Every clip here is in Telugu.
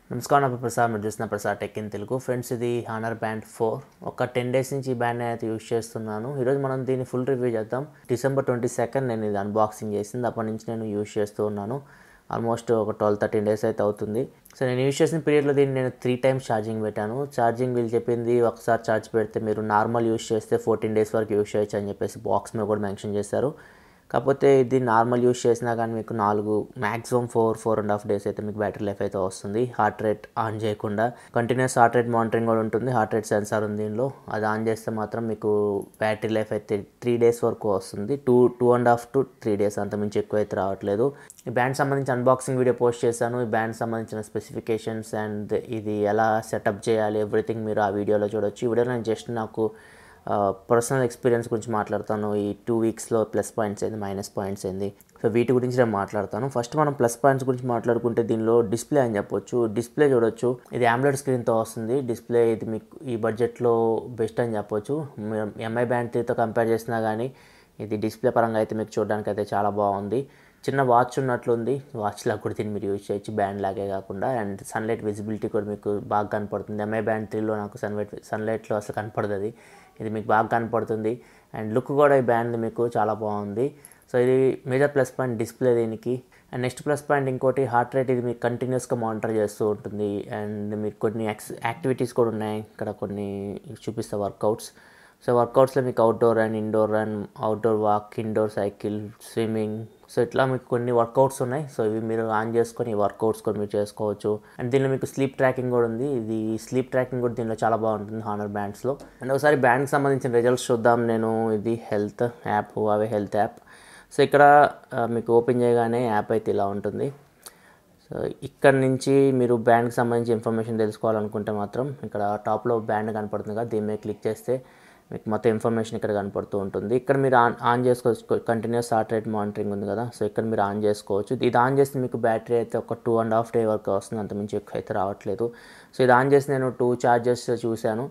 నమస్కారం నా ప్రసాద్ మీరు చూసిన Prasad tech in Telugu friends ఇది హానర్ బ్యాండ్ 4 ఒక 10 డేస్ నుంచి ఈ బ్యాండ్ అయితే యూజ్ చేస్తున్నాను. ఈరోజు మనం దీన్ని ఫుల్ రివ్యూ చేద్దాం. డిసెంబర్ 22 నేను ఇది అన్బాక్సింగ్ చేసింది. అప్పటి నుంచి నేను యూజ్ చేస్తూ ఉన్నాను. ఆల్మోస్ట్ ఒక 12-13 డేస్ అయితే అవుతుంది. సో నేను యూజ్ చేసిన పీరియడ్లో దీన్ని నేను 3 టైమ్స్ ఛార్జింగ్ పెట్టాను. ఛార్జింగ్ వీళ్ళు చెప్పింది ఒకసారి ఛార్జ్ పెడితే మీరు నార్మల్ యూజ్ చేస్తే 14 డేస్ వరకు యూజ్ చేయొచ్చు అని చెప్పేసి బాక్స్ మీద కూడా మెన్షన్ చేశారు. కాకపోతే ఇది నార్మల్ యూజ్ చేసినా కానీ మీకు 4 మ్యాక్సిమం 4.5 డేస్ అయితే మీకు బ్యాటరీ లైఫ్ అయితే వస్తుంది. హార్ట్ రేట్ ఆన్ చేయకుండా కంటిన్యూస్ హార్ట్ రేట్ మానిటరింగ్ కూడా ఉంటుంది. హార్ట్ రేట్ సెన్సార్ ఉంది దీనిలో. అది ఆన్ చేస్తే మాత్రం మీకు బ్యాటరీ లైఫ్ అయితే 3 డేస్ వరకు వస్తుంది. 2.5 to 3 డేస్ అంత మించి ఎక్కువ అయితే రావట్లేదు. ఈ బ్యాండ్ సంబంధించి అన్బాక్సింగ్ వీడియో పోస్ట్ చేశాను. ఈ బ్యాండ్ సంబంధించిన స్పెసిఫికేషన్స్ అండ్ ఇది ఎలా సెటప్ చేయాలి ఎవ్రీథింగ్ మీరు ఆ వీడియోలో చూడొచ్చు. ఈ వీడియోలో నేను జస్ట్ నాకు పర్సనల్ ఎక్స్పీరియన్స్ గురించి మాట్లాడతాను. ఈ 2 వీక్స్లో ప్లస్ పాయింట్స్ ఏంది, మైనస్ పాయింట్స్ ఏంది, సో వీటి గురించి నేను మాట్లాడతాను. ఫస్ట్ మనం ప్లస్ పాయింట్స్ గురించి మాట్లాడుకుంటే దీనిలో డిస్ప్లే అని చెప్పొచ్చు. డిస్ప్లే చూడొచ్చు, ఇది AMOLED స్క్రీన్తో వస్తుంది. డిస్ప్లే ఇది మీకు ఈ బడ్జెట్లో బెస్ట్ అని చెప్పొచ్చు. MI బ్యాండ్ 3తో కంపేర్ చేసినా కానీ ఇది డిస్ప్లే పరంగా అయితే మీకు చూడడానికి అయితే చాలా బాగుంది. చిన్న వాచ్ ఉన్నట్లుంది. వాచ్ లాగా కూడా దీన్ని మీరు యూజ్ చేయొచ్చు, బ్యాండ్ లాగే కాకుండా. అండ్ సన్లైట్ విజిబిలిటీ కూడా మీకు బాగా కనపడుతుంది. MI బ్యాండ్ 3లో నాకు సన్లైట్లో అసలు కనపడదు. ఇది మీకు బాగా కనపడుతుంది. అండ్ లుక్ కూడా ఈ బ్యాండ్ మీకు చాలా బాగుంది. సో ఇది మేజర్ ప్లస్ పాయింట్ డిస్ప్లే దీనికి. అండ్ నెక్స్ట్ ప్లస్ పాయింట్ ఇంకోటి హార్ట్ రేట్. ఇది మీకు కంటిన్యూస్గా మానిటర్ చేస్తూ ఉంటుంది. అండ్ మీకు కొన్ని యాక్టివిటీస్ కూడా ఉన్నాయి. ఇక్కడ కొన్ని చూపిస్తా వర్కౌట్స్. సో వర్కౌట్స్లో మీకు outdoor and indoor run, outdoor walk, indoor cycle, swimming, so ఇట్లా మీకు కొన్ని వర్కౌట్స్ ఉన్నాయి. సో ఇవి మీరు ఆన్ చేసుకొని ఈ వర్కౌట్స్ కూడా మీరు చేసుకోవచ్చు. అండ్ దీనిలో మీకు స్లీప్ ట్రాకింగ్ కూడా ఉంది. ఇది స్లీప్ ట్రాకింగ్ కూడా దీనిలో చాలా బాగుంటుంది హానర్ బ్యాండ్స్లో. అండ్ ఒకసారి బ్యాండ్కి సంబంధించిన రిజల్ట్స్ చూద్దాం. నేను ఇది health app, Huawei health app. So ఇక్కడ మీకు ఓపెన్ చేయగానే యాప్ అయితే ఇలా ఉంటుంది. సో ఇక్కడ నుంచి మీరు బ్యాండ్కి సంబంధించి ఇన్ఫర్మేషన్ తెలుసుకోవాలనుకుంటే మాత్రం ఇక్కడ టాప్లో బ్యాండ్ కనపడుతుంది కదా, దీని మీద క్లిక్ చేస్తే మీకు మొత్తం ఇన్ఫర్మేషన్ ఇక్కడ కనపడుతూ ఉంటుంది. ఇక్కడ మీరు ఆన్ చేసుకోవచ్చు. కంటిన్యూస్ హార్ట్ రేట్ మానిటరింగ్ ఉంది కదా, సో ఇక్కడ మీరు ఆన్ చేసుకోవచ్చు. ఇది ఆన్ చేస్తే మీకు బ్యాటరీ అయితే ఒక 2.5 డే వరకు వస్తుంది, అంతమించి ఎక్కువ అయితే రావట్లేదు. సో ఇది ఆన్ చేసి నేను 2 ఛార్జెస్ చూశాను,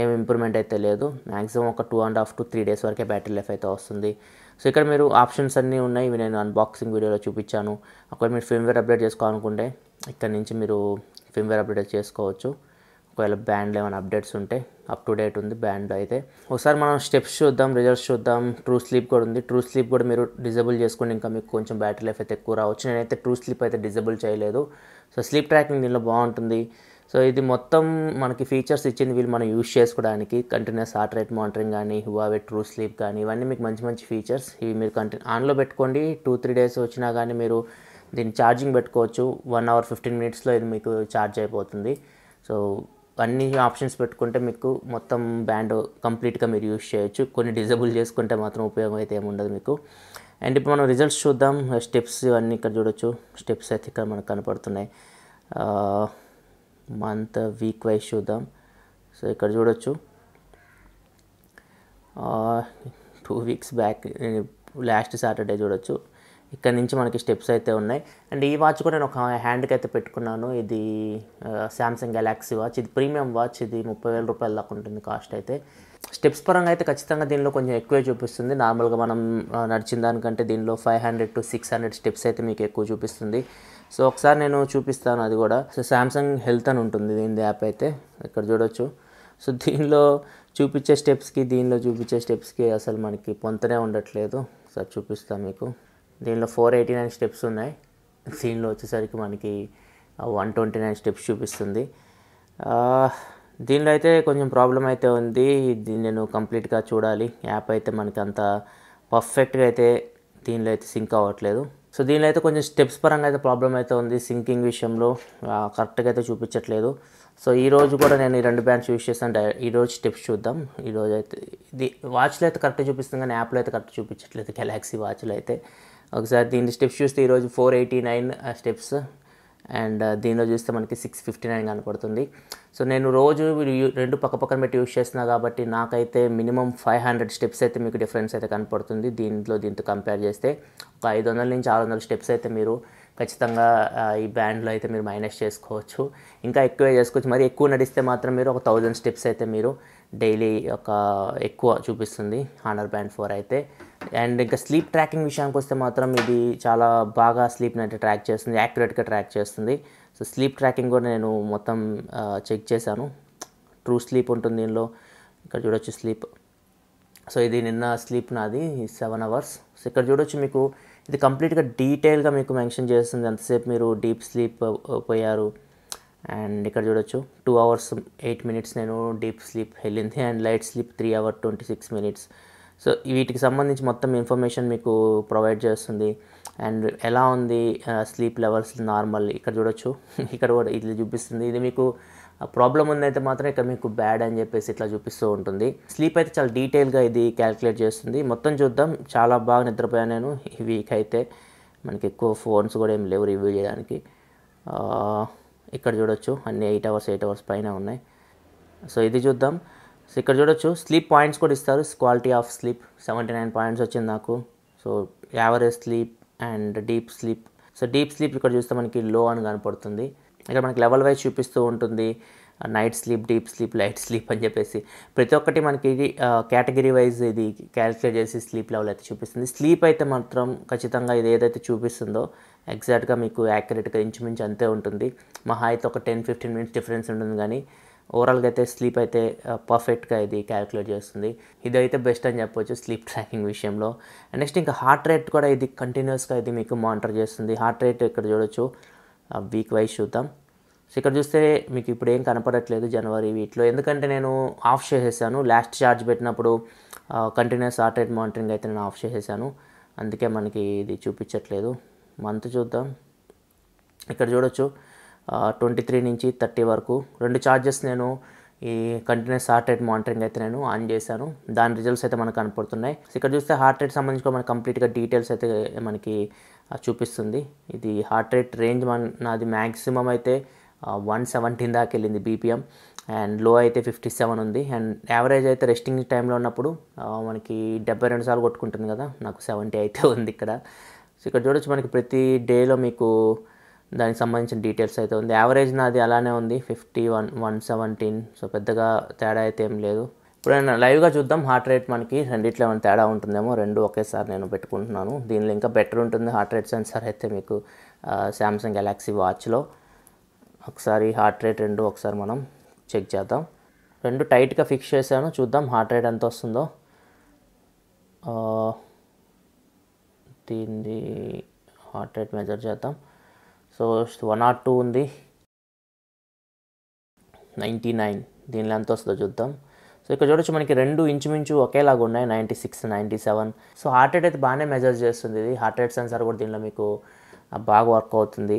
ఏం ఇంప్రూవ్మెంట్ అయితే లేదు. మ్యాక్సిమం ఒక 2.5 to 3 డేస్ వరకే బ్యాటరీ లైఫ్ అయితే వస్తుంది. సో ఇక్కడ మీరు ఆప్షన్స్ అన్నీ ఉన్నాయి. ఇవి నేను అన్బాక్సింగ్ వీడియోలో చూపించాను. ఒకవేళ మీరు ఫర్మ్వేర్ అప్డేట్ చేసుకోవాలనుకుంటే ఇక్కడ నుంచి మీరు ఫర్మ్వేర్ అప్డేట్ చేసుకోవచ్చు. ఒకవేళ బ్యాండ్లో ఏమైనా అప్డేట్స్ ఉంటే అప్ టు డేట్ ఉంది బ్యాండ్లో అయితే. ఒకసారి మనం స్టెప్స్ చూద్దాం, రిజల్ట్స్ చూద్దాం. ట్రూ స్లీప్ కూడా ఉంది. ట్రూ స్లీప్ కూడా మీరు డిజేబుల్ చేసుకుని ఇంకా మీకు కొంచెం బ్యాటరీ లైఫ్ అయితే ఎక్కువ రావచ్చు. నేనైతే ట్రూ స్లీప్ అయితే డిజేబుల్ చేయలేదు. సో స్లీప్ ట్రాకింగ్ దీనిలో బాగుంటుంది. సో ఇది మొత్తం మనకి ఫీచర్స్ ఇచ్చింది వీళ్ళు మనం యూజ్ చేసుకోవడానికి. కంటిన్యూస్ హార్ట్ రేట్ మానిటరింగ్ కానీ, హువావే ట్రూ స్లీప్ కానీ, ఇవన్నీ మీకు మంచి మంచి ఫీచర్స్. ఇవి మీరు ఆన్లో పెట్టుకోండి. 2-3 డేస్ వచ్చినా కానీ మీరు దీన్ని ఛార్జింగ్ పెట్టుకోవచ్చు. 1 hour 15 minutesలో ఇది మీకు ఛార్జ్ అయిపోతుంది. సో అన్ని ఆప్షన్స్ పెట్టుకుంటే మీకు మొత్తం బ్యాండ్ కంప్లీట్గా మీరు యూజ్ చేయొచ్చు. కొన్ని డిజేబుల్ చేసుకుంటే మాత్రం ఉపయోగం అయితే ఏముండదు మీకు. అండ్ ఇప్పుడు మనం రిజల్ట్స్ చూద్దాం. స్టెప్స్ అన్నీ ఇక్కడ చూడొచ్చు. స్టెప్స్ అయితే ఇక్కడ మనకు కనపడుతున్నాయి. మంత్, వీక్ వైజ్ చూద్దాం. సో ఇక్కడ చూడొచ్చు 2 weeks బ్యాక్ లాస్ట్ సాటర్డే చూడొచ్చు. ఇక్కడ నుంచి మనకి స్టెప్స్ అయితే ఉన్నాయి. అండ్ ఈ వాచ్ కూడా నేను ఒక హ్యాండ్కి అయితే పెట్టుకున్నాను. ఇది శాంసంగ్ గెలాక్సీ వాచ్. ఇది ప్రీమియం వాచ్. ఇది 30,000 రూపాయల దాకా ఉంటుంది కాస్ట్ అయితే. స్టెప్స్ పరంగా అయితే ఖచ్చితంగా దీనిలో కొంచెం ఎక్కువే చూపిస్తుంది. నార్మల్గా మనం నడిచిన దానికంటే దీనిలో 500 to 600 స్టెప్స్ అయితే మీకు ఎక్కువ చూపిస్తుంది. సో ఒకసారి నేను చూపిస్తాను అది కూడా. సో శాంసంగ్ హెల్త్ అని ఉంటుంది దీని యాప్ అయితే. ఇక్కడ చూడొచ్చు. సో దీనిలో చూపించే స్టెప్స్కి దీనిలో చూపించే స్టెప్స్కి అసలు మనకి పొంతనే ఉండట్లేదు. సార్ చూపిస్తాను మీకు. దీనిలో 489 స్టెప్స్ ఉన్నాయి. దీనిలో వచ్చేసరికి మనకి 129 స్టెప్స్ చూపిస్తుంది. దీనిలో అయితే కొంచెం ప్రాబ్లం అయితే ఉంది. దీన్ని నేను కంప్లీట్గా చూడాలి. యాప్ అయితే మనకి అంత పర్ఫెక్ట్గా అయితే దీనిలో అయితే సింక్ అవ్వట్లేదు. సో దీనిలో అయితే కొంచెం స్టెప్స్ పరంగా అయితే ప్రాబ్లం అయితే ఉంది. సింకింగ్ విషయంలో కరెక్ట్గా అయితే చూపించట్లేదు. సో ఈరోజు కూడా నేను ఈ 2 బ్యాండ్స్ యూజ్ చేస్తాను. ఈరోజు స్టెప్స్ చూద్దాం. ఈరోజు అయితే ఇది వాచ్లో అయితే కరెక్ట్గా చూపిస్తుంది కానీ యాప్లో అయితే కరెక్ట్ చూపించట్లేదు. గెలాక్సీ వాచ్లో అయితే ఒకసారి దీని స్టెప్స్ చూస్తే ఈరోజు 489 స్టెప్స్. అండ్ దీనిలో చూస్తే మనకి 659 కనపడుతుంది. సో నేను రోజు 2 పక్కన పెట్టి యూజ్ చేస్తున్నా కాబట్టి నాకైతే మినిమం 500 స్టెప్స్ అయితే మీకు డిఫరెన్స్ అయితే కనపడుతుంది. దీంతో కంపేర్ చేస్తే ఒక 500 నుంచి 600 స్టెప్స్ అయితే మీరు ఖచ్చితంగా ఈ బ్యాండ్లో అయితే మీరు మైనస్ చేసుకోవచ్చు. ఇంకా ఎక్కువే చేసుకోవచ్చు. మరి ఎక్కువ నడిస్తే మాత్రం మీరు ఒక 1000 స్టెప్స్ అయితే మీరు డైలీ ఒక ఎక్కువ చూపిస్తుంది హానర్ బ్యాండ్ 4 అయితే. అండ్ ఇంకా స్లీప్ ట్రాకింగ్ విషయానికి వస్తే మాత్రం ఇది చాలా బాగా స్లీప్ని అయితే ట్రాక్ చేస్తుంది, యాక్యురేట్గా ట్రాక్ చేస్తుంది. సో స్లీప్ ట్రాకింగ్ కూడా నేను మొత్తం చెక్ చేశాను. ట్రూ స్లీప్ ఉంటుంది దీనిలో. ఇక్కడ చూడొచ్చు స్లీప్. సో ఇది నిన్న స్లీప్ నాది 7 అవర్స్. సో ఇక్కడ చూడొచ్చు మీకు ఇది కంప్లీట్గా డీటెయిల్గా మీకు మెన్షన్ చేస్తుంది ఎంతసేపు మీరు డీప్ స్లీప్ పోయారు. అండ్ ఇక్కడ చూడొచ్చు 2 అవర్స్ 8 మినిట్స్ నేను డీప్ స్లీప్ వెళ్ళింది and light sleep 3 hours 26 minutes. So వీటికి సంబంధించి మొత్తం ఇన్ఫర్మేషన్ మీకు ప్రొవైడ్ చేస్తుంది. అండ్ ఎలా ఉంది స్లీప్ లెవెల్స్ నార్మల్ ఇక్కడ చూడొచ్చు. ఇక్కడ కూడా ఇట్లా చూపిస్తుంది. ఇది మీకు ప్రాబ్లం ఉందైతే మాత్రం ఇక్కడ మీకు బ్యాడ్ అని చెప్పేసి ఇట్లా చూపిస్తూ ఉంటుంది. స్లీప్ అయితే చాలా డీటెయిల్గా ఇది క్యాలిక్యులేట్ చేస్తుంది. మొత్తం చూద్దాం. చాలా బాగా నిద్రపోయాను నేను ఈ వీక్ అయితే. మనకి ఎక్కువ ఫోన్స్ కూడా ఏం లేవు రివ్యూ చేయడానికి. ఇక్కడ చూడొచ్చు అన్ని 8 అవర్స్ పైన ఉన్నాయి. సో ఇది చూద్దాం. సో ఇక్కడ చూడొచ్చు స్లీప్ పాయింట్స్ కూడా ఇస్తారు. క్వాలిటీ ఆఫ్ స్లీప్ 79 పాయింట్స్ వచ్చింది నాకు. So average sleep and deep sleep. So deep sleep ఇక్కడ చూస్తే మనకి లో అని కనపడుతుంది. ఇక్కడ మనకి లెవెల్ వైజ్ చూపిస్తూ ఉంటుంది. Night sleep, deep sleep, light sleep అని చెప్పేసి ప్రతి ఒక్కటి మనకి ఇది కేటగిరీ వైజ్ ఇది క్యాలిక్యులేట్ చేసి స్లీప్ లెవెల్ అయితే చూపిస్తుంది. స్లీప్ అయితే మాత్రం ఖచ్చితంగా ఇది ఏదైతే చూపిస్తుందో ఎగ్జాక్ట్గా మీకు యాక్యురేట్గా ఇంచుమించు అంతే ఉంటుంది. మహా అయితే ఒక 10-15 మినిట్స్ డిఫరెన్స్ ఉంటుంది కానీ ఓవరాల్గా అయితే స్లీప్ అయితే పర్ఫెక్ట్గా ఇది క్యాలిక్యులేట్ చేస్తుంది. ఇదైతే బెస్ట్ అని చెప్పొచ్చు స్లీప్ ట్రాకింగ్ విషయంలో. అండ్ నెక్స్ట్ ఇంకా హార్ట్ రేట్ కూడా ఇది కంటిన్యూస్గా ఇది మీకు మానిటర్ చేస్తుంది. హార్ట్ రేట్ ఇక్కడ చూడొచ్చు వీక్ వైజ్ చూద్దాం. సో ఇక్కడ చూస్తే మీకు ఇప్పుడు ఏం కనపడట్లేదు జనవరి వీక్లో, ఎందుకంటే నేను ఆఫ్ చేసేసాను. లాస్ట్ ఛార్జ్ పెట్టినప్పుడు కంటిన్యూస్ హార్ట్ రేట్ మానిటరింగ్ అయితే నేను ఆఫ్ చేసేసాను. అందుకే మనకి ఇది చూపించట్లేదు. మంత్ చూద్దాం. ఇక్కడ చూడొచ్చు 23 నుంచి 30 వరకు 2 ఛార్జెస్ నేను ఈ కంటిన్యూస్ హార్ట్ రేట్ మానిటరింగ్ అయితే నేను ఆన్ చేశాను. దాని రిజల్ట్స్ అయితే మనకు కనపడుతున్నాయి. సో ఇక్కడ చూస్తే హార్ట్ రేట్ సంబంధించి మనకి కంప్లీట్గా డీటెయిల్స్ అయితే మనకి చూపిస్తుంది. ఇది హార్ట్ రేట్ రేంజ్ నాది మ్యాక్సిమం అయితే 117 దాకా వెళ్ళింది బీపీఎం అండ్ లో అయితే 57 ఉంది. అండ్ యావరేజ్ అయితే రెస్టింగ్ టైంలో ఉన్నప్పుడు మనకి 72 సార్లు కొట్టుకుంటుంది కదా, నాకు 70 అయితే ఉంది ఇక్కడ. సో ఇక్కడ చూడొచ్చు మనకి ప్రతి డేలో మీకు దానికి సంబంధించిన డీటెయిల్స్ అయితే ఉంది. యావరేజ్ నాది అలానే ఉంది 51, 117. సో పెద్దగా తేడా అయితే ఏం లేదు. ఇప్పుడు నేను లైవ్గా చూద్దాం హార్ట్ రేట్ మనకి రెండిట్లో ఏమైనా తేడా ఉంటుందేమో. రెండు ఒకేసారి నేను పెట్టుకుంటున్నాను. దీనిలో ఇంకా బెటర్ ఉంటుంది హార్ట్ రేట్ సెన్సార్ అయితే మీకు శాంసంగ్ గెలాక్సీ వాచ్లో. ఒకసారి హార్ట్ రేట్ రెండు ఒకసారి మనం చెక్ చేద్దాం. రెండు టైట్గా ఫిక్స్ చేశాను. చూద్దాం హార్ట్ రేట్ ఎంత వస్తుందో. దీన్ని హార్ట్ రేట్ మెజర్ చేద్దాం. సో 102 ఉంది, 99. దీనిలో ఎంత వస్తుందో చూద్దాం. సో ఇక్కడ చూడొచ్చు మనకి రెండు ఇంచుమించు ఒకేలాగా ఉన్నాయి, 96, 97. సో హార్ట్ రేట్ అయితే బాగానే మెజర్ చేస్తుంది ఇది. హార్ట్ రేట్ సెన్సార్ కూడా దీనిలో మీకు బాగా వర్క్ అవుతుంది.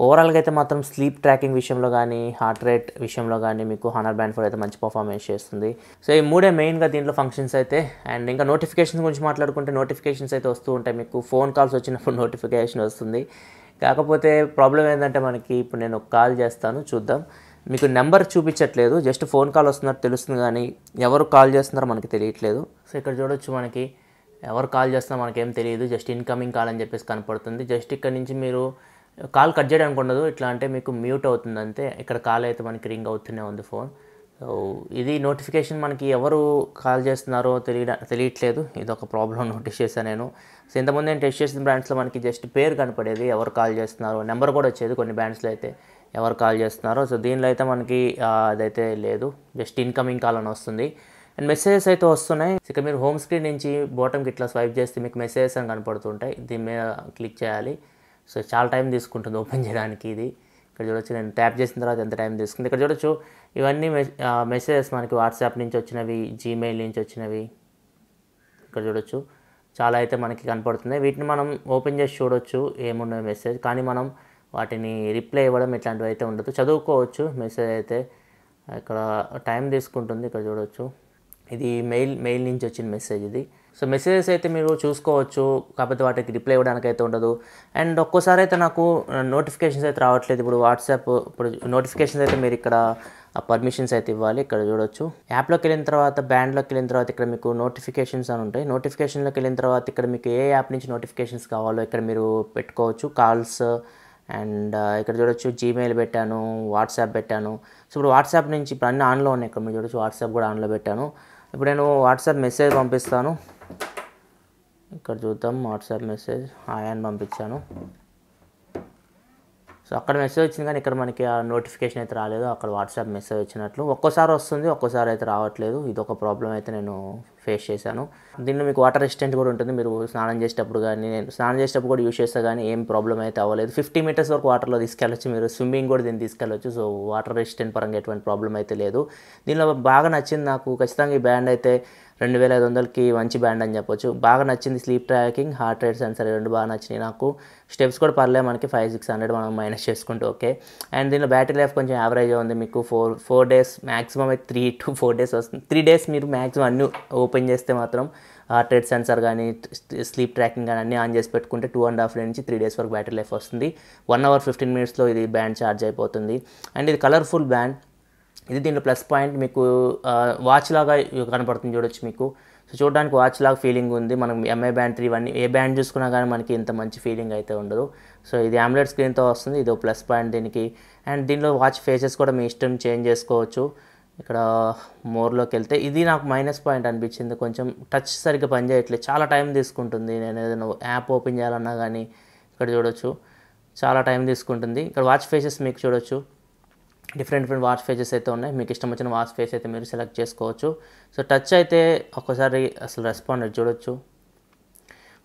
ఓవరాల్గా అయితే మాత్రం స్లీప్ ట్రాకింగ్ విషయంలో కానీ హార్ట్ రేట్ విషయంలో కానీ మీకు హానర్ బ్యాండ్ 4 అయితే మంచి పర్ఫార్మెన్స్ చేస్తుంది. సో ఈ మూడే మెయిన్గా దీంట్లో ఫంక్షన్స్ అయితే. అండ్ ఇంకా నోటిఫికేషన్స్ గురించి మాట్లాడుకుంటే నోటిఫికేషన్స్ అయితే వస్తూ ఉంటాయి. మీకు ఫోన్ కాల్స్ వచ్చినప్పుడు నోటిఫికేషన్ వస్తుంది. కాకపోతే ప్రాబ్లం ఏంటంటే మనకి ఇప్పుడు నేను ఒక కాల్ చేస్తాను, చూద్దాం. మీకు నెంబర్ చూపించట్లేదు, జస్ట్ ఫోన్ కాల్ వస్తున్నట్టు తెలుస్తుంది కానీ ఎవరు కాల్ చేస్తున్నారో మనకి తెలియట్లేదు. సో ఇక్కడ చూడొచ్చు మనకి ఎవరు కాల్ చేస్తున్నారో మనకేం తెలియదు, జస్ట్ ఇన్కమింగ్ కాల్ అని చెప్పేసి కనపడుతుంది. జస్ట్ ఇక్కడ నుంచి మీరు కాల్ కట్ చేయడానికి ఉండదు, ఇట్లా అంటే మీకు మ్యూట్ అవుతుంది అంతే. ఇక్కడ కాల్ అయితే మనకి రింగ్ అవుతూనే ఉంది ఫోన్. సో ఇది నోటిఫికేషన్ మనకి ఎవరు కాల్ చేస్తున్నారో తెలియట్లేదు. ఇది ఒక ప్రాబ్లం నోటీస్ చేశాను నేను. సో ఇంతకుముందు నేను టెస్ట్ చేసిన బ్రాండ్స్లో మనకి జస్ట్ పేరు కనపడేది, ఎవరు కాల్ చేస్తున్నారో, నెంబర్ కూడా వచ్చేది కొన్ని బ్రాండ్స్లో అయితే ఎవరు కాల్ చేస్తున్నారో. సో దీనిలో అయితే మనకి అదైతే లేదు, జస్ట్ ఇన్కమింగ్ కాల్ అని వస్తుంది. అండ్ మెసేజెస్ అయితే వస్తున్నాయి. ఇక మీరు హోమ్ స్క్రీన్ నుంచి బాటమ్కి ఇట్లా స్వైప్ చేస్తే మీకు మెసేజెస్ అని కనపడుతుంటాయి. దీని మీద క్లిక్ చేయాలి. సో చాలా టైం తీసుకుంటుంది ఓపెన్ చేయడానికి ఇది. ఇక్కడ చూడొచ్చు నేను ట్యాప్ చేసిన తర్వాత ఎంత టైం తీసుకుంది. ఇక్కడ చూడొచ్చు ఇవన్నీ మెసేజెస్ మనకి వాట్సాప్ నుంచి వచ్చినవి, జీమెయిల్ నుంచి వచ్చినవి. ఇక్కడ చూడొచ్చు చాలా అయితే మనకి కనపడుతున్నాయి. వీటిని మనం ఓపెన్ చేసి చూడొచ్చు ఏమున్నాయి మెసేజ్, కానీ మనం వాటిని రిప్లై ఇవ్వడం ఇట్లాంటివి అయితే ఉండదు. చదువుకోవచ్చు మెసేజ్ అయితే. ఇక్కడ టైం తీసుకుంటుంది. ఇక్కడ చూడొచ్చు ఇది మెయిల్ నుంచి వచ్చిన మెసేజ్ ఇది. సో మెసేజెస్ అయితే మీరు చూసుకోవచ్చు, కాకపోతే వాటికి రిప్లై ఇవ్వడానికి అయితే ఉండదు. అండ్ ఒక్కోసారి అయితే నాకు నోటిఫికేషన్స్ అయితే రావట్లేదు. ఇప్పుడు వాట్సాప్ ఇప్పుడు నోటిఫికేషన్స్ అయితే మీరు ఇక్కడ పర్మిషన్స్ అయితే ఇవ్వాలి. ఇక్కడ చూడొచ్చు యాప్లోకి వెళ్ళిన తర్వాత, బ్యాండ్లోకి వెళ్ళిన తర్వాత ఇక్కడ మీకు నోటిఫికేషన్స్ అని ఉంటాయి. నోటిఫికేషన్లోకి వెళ్ళిన తర్వాత ఇక్కడ మీకు ఏ యాప్ నుంచి నోటిఫికేషన్స్ కావాలో ఇక్కడ మీరు పెట్టుకోవచ్చు. కాల్స్ అండ్ ఇక్కడ చూడొచ్చు జీమెయిల్ పెట్టాను, వాట్సాప్ పెట్టాను. సో ఇప్పుడు వాట్సాప్ నుంచి ఇప్పుడు అన్నీ ఆన్లో ఉన్నాయి. ఇక్కడ మీరు చూడొచ్చు వాట్సాప్ కూడా ఆన్లో పెట్టాను. ఇప్పుడు నేను వాట్సాప్ మెసేజ్ పంపిస్తాను. ఇక్కడ చూద్దాం వాట్సాప్ మెసేజ్ హాయ్ అని పంపించాను. సో సో అక్కడ మెసేజ్ వచ్చింది కానీ ఇక్కడ మనకి ఆ నోటిఫికేషన్ అయితే రాలేదు. అక్కడ వాట్సాప్ మెసేజ్ వచ్చినట్లు ఒక్కోసారి వస్తుంది, ఒక్కోసారి అయితే రావట్లేదు. ఇది ఒక ప్రాబ్లం అయితే నేను ఫేస్ చేశాను. దీనిలో మీకు వాటర్ రెసిస్టెంట్ కూడా ఉంటుంది. మీరు స్నానం చేసేటప్పుడు కానీ, నేను స్నానం చేసేటప్పుడు కూడా యూస్ చేస్తే కానీ ఏం ప్రాబ్లం అయితే అవ్వలేదు. 50 మీటర్స్ వరకు వాటర్లో తీసుకెళ్ళచ్చు. మీరు స్విమ్మింగ్ కూడా దీన్ని తీసుకెళ్ళచ్చు. సో వాటర్ రెసిస్టెంట్ పరంగా ఎటువంటి ప్రాబ్లం అయితే లేదు. దీనిలో బాగా నచ్చింది నాకు ఖచ్చితంగా ఈ బ్యాండ్ అయితే 2500కి మంచి బ్యాండ్ అని చెప్పొచ్చు. బాగా నచ్చింది sleep tracking, heart rate sensor రెండు బాగా నచ్చినాయి నాకు. స్టెప్స్ కూడా పర్లేదు, మనకి 500-600 మనం మైనస్ చేసుకుంటే ఓకే. అండ్ దీనిలో బ్యాటరీ లైఫ్ కొంచెం యావరేజ్ ఉంది. మీకు 4 డేస్ మ్యాక్సిమం అయితే 3 to 4 డేస్ వస్తుంది. 3 డేస్ మీరు మ్యాక్సిమం అన్నీ ఓపెన్ చేస్తే మాత్రం హార్ట్ రేట్ సెన్సర్ కానీ, స్లీప్ ట్రాకింగ్ కానీ అన్నీ ఆన్ చేసి పెట్టుకుంటే 2.5 నుంచి 3 డేస్ వరకు బ్యాటరీ లైఫ్ వస్తుంది. 1 hour 15 minutesలో ఇది బ్యాండ్ ఛార్జ్ అయిపోతుంది. అండ్ ఇది కలర్ఫుల్ బ్యాండ్. ఇది దీంట్లో ప్లస్ పాయింట్, మీకు వాచ్ లాగా కనపడుతుంది చూడొచ్చు మీకు. సో చూడడానికి వాచ్ లాగా ఫీలింగ్ ఉంది. మనం ఎంఐ బ్యాండ్ 3 ఇవన్నీ ఏ బ్యాండ్ చూసుకున్నా కానీ మనకి ఇంత మంచి ఫీలింగ్ అయితే ఉండదు. సో ఇది AMOLED స్క్రీన్తో వస్తుంది. ఇది ప్లస్ పాయింట్ దీనికి. అండ్ దీనిలో వాచ్ ఫేసెస్ కూడా మీ ఇష్టం చేంజ్ చేసుకోవచ్చు. ఇక్కడ మోర్లోకి వెళ్తే ఇది నాకు మైనస్ పాయింట్ అనిపించింది. కొంచెం టచ్ సరిగ్గా పనిచేయట్లేదు, చాలా టైం తీసుకుంటుంది. నేను ఏదైనా యాప్ ఓపెన్ చేయాలన్నా కానీ ఇక్కడ చూడొచ్చు చాలా టైం తీసుకుంటుంది. ఇక్కడ వాచ్ ఫేసెస్ మీకు చూడొచ్చు, డిఫరెంట్ వాచ్ ఫేసెస్ అయితే ఉన్నాయి. మీకు ఇష్టం వచ్చిన వాచ్ ఫేస్ అయితే మీరు సెలెక్ట్ చేసుకోవచ్చు. సో టచ్ అయితే ఒక్కసారి అసలు రెస్పాండ్ చూడొచ్చు,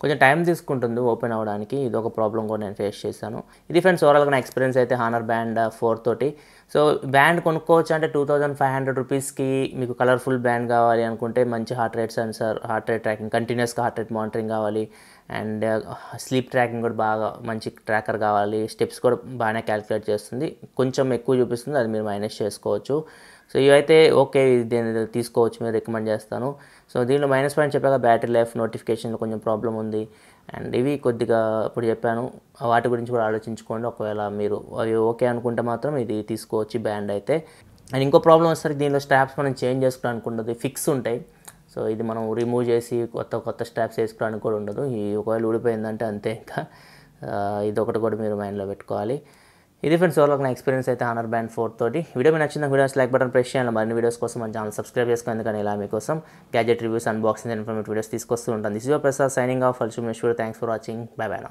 కొంచెం టైం తీసుకుంటుంది ఓపెన్ అవ్వడానికి. ఇది ఒక ప్రాబ్లం కూడా నేను ఫేస్ చేశాను. ఇది ఫ్రెండ్స్ ఓవరాల్గా నా ఎక్స్పీరియన్స్ అయితే హానర్ బ్యాండ్ 4 తోటి. సో బ్యాండ్ కొనుక్కోవచ్చు అంటే 2500 రూపీస్కి మీకు కలర్ఫుల్ బ్యాండ్ కావాలి అనుకుంటే, మంచి heart rate sensor, heart rate tracking, కంటిన్యూస్గా హార్ట్ రేట్ మానిటరింగ్ కావాలి. అండ్ స్లీప్ ట్రాకింగ్ కూడా బాగా మంచి ట్రాకర్ కావాలి. స్టెప్స్ కూడా బాగానే క్యాలిక్యులేట్ చేస్తుంది. కొంచెం ఎక్కువ చూపిస్తుంది, అది మీరు మైనస్ చేసుకోవచ్చు. సో ఇవైతే ఓకే, దీన్ని తీసుకోవచ్చు, మీరు రికమెండ్ చేస్తాను. సో దీనిలో మైనస్ పాయింట్ చెప్పాక బ్యాటరీ లైఫ్, నోటిఫికేషన్లో కొంచెం ప్రాబ్లం ఉంది. అండ్ ఇవి కొద్దిగా ఇప్పుడు చెప్పాను, వాటి గురించి కూడా ఆలోచించుకోండి. ఒకవేళ మీరు అవి ఓకే అనుకుంటే మాత్రం ఇది తీసుకోవచ్చు బ్యాండ్ అయితే. అండ్ ఇంకో ప్రాబ్లం వచ్చేసరికి దీనిలో స్ట్రాప్స్ మనం చేంజ్ చేసుకోవడానికి ఉండదు, ఫిక్స్ ఉంటాయి. సో ఇది మనం రిమూవ్ చేసి కొత్త స్ట్రాప్స్ వేసుకోవడానికి కూడా ఉండదు. ఈ ఒకవేళ ఊడిపోయిందంటే అంతే. ఇంకా ఇది ఒకటి కూడా మీరు మైండ్లో పెట్టుకోవాలి. ఇది ఫ్రెండ్స్ ఓవరాల్ నా ఎక్స్పీరియన్స్ అయితే హానర్ బ్యాండ్ 4 తోటి. వీడియో మీకు నచ్చిన వీడియోస్ లైక్ బటన్ ప్రెస్ చేయాలి. మరిన్ని వీడియోస్ కోసం మన ఛానల్ సబ్స్క్రైబ్ చేసుకోండి. ఎందుకంటే ఇలా మీకోసం gadget reviews, unboxing, informative videos తీసుకొస్తూ ఉంటాను. This is your Prasad signing off. Thanks for watching. By by.